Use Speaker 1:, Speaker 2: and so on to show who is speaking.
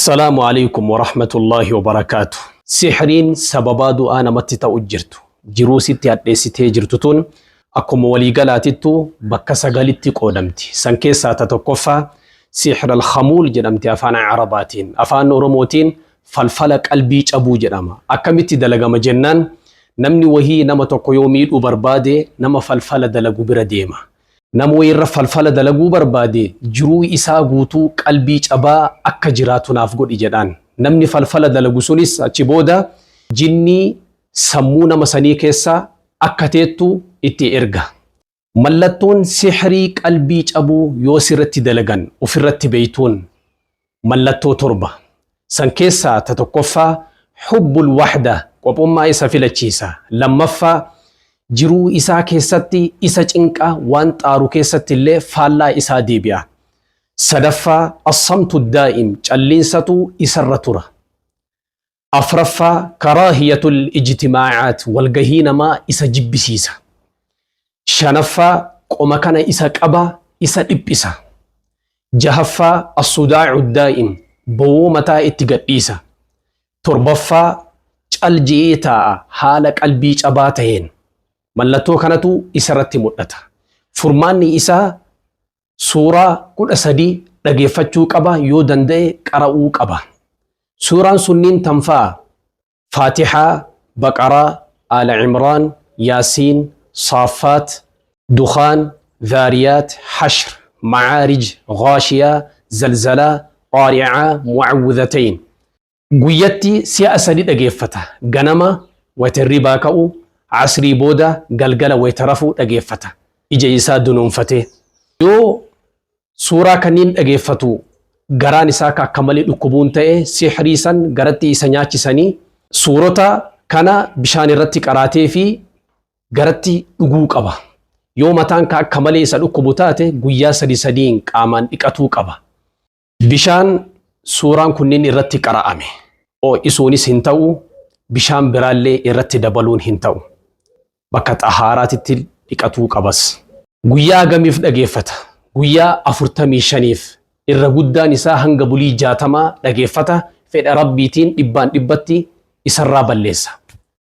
Speaker 1: السلام عليكم ورحمة الله وبركاته. سحرين سببا دعانا متتا أجرتو جروسي تياديسي جرتتون أكم وليقالاتتو بكسا قالتي قودمتي سنكيسا تتوقفا سحر الخمول جرمتي أفان عرباتين أفان رموتين فالفلك البيج أبو جرما أكمتي دلغا مجنان نمني وهي نما تقيوميد وبربادي نما فالفل دلغو برديما نمو يرى فالفل دلغو بربادي جرو إسا غوتو قلبي أبا أكا جراتو نافقود إجدان نمني فالفل دلغو سنس أچبودا جني سمونا مساني كيسا أكا تيتو إتي إرغا ملتون سحري قلبي أبو يوسرت دلغان وفرت بيتون ملتو تربة سنكيسا تتقفى حب الوحدة وبما إسا فيلتشيسا لمفا jiruu isaa keessatti isa cinqaa waan xaaru keessatti illee faallaa isaa deebi'a. Sadaffaa assamtu daa'im calliinsatu isarra tura. Afraffaa karaahiyatul ijtimaacaat walgahii namaa isa jibbisiisa. Shanaffaa qoma kana isa qaba isa dhiphisa. Jahaffaa assudaacu daa'im bowwoo mataa itti gadhiisa. Torbaffaa calji'ee taa'a haala qalbii cabaa ta'een. Mallattoo kanatu isarratti mul'ata. Furmaanni isaa suuraa 13 dhageeffachuu qaba yoo danda'e qara'uu qaba. Suuraan sunniin tanfaa Faatihaa, Baqaraa, Aala Cimraan, Yaasiin, Saaffaat, Dukhaan, Dhaariyaat, Hashr, Macaarij, Ghaashiyaa, Zalzalaa, Qaaricaa, Mucawwidhatayn. Guyyatti si'a 3 dhageeffata. Ganama waterri baaka'u عصري بودا قلقل ويترفو أجيفتا إجا إسا دونون فتي يو سورة كنين أجيفتو قران إساكا كمالي لكبون تأي سحريسان قراتي إسانياتي ساني سورة كان بشان رتي قراتي في قراتي لقوك أبا يو متان كا كمالي إسا لكبوتاتي قويا سدي سدين كامان إكاتوك أبا بشان سوران كنين رتي قرامي أو إسونيس هنتاو بشان برالي رتي دبالون هنتاو bakka xahaaraatitti dhiqatuu qabas. Guyyaa gamiif dhageeffata. Guyyaa 45f irra guddaan isaa hanga bulii 60 dhageeffata. Fedha rabbiitiin dhibbaan dhibbatti isarraa balleessa.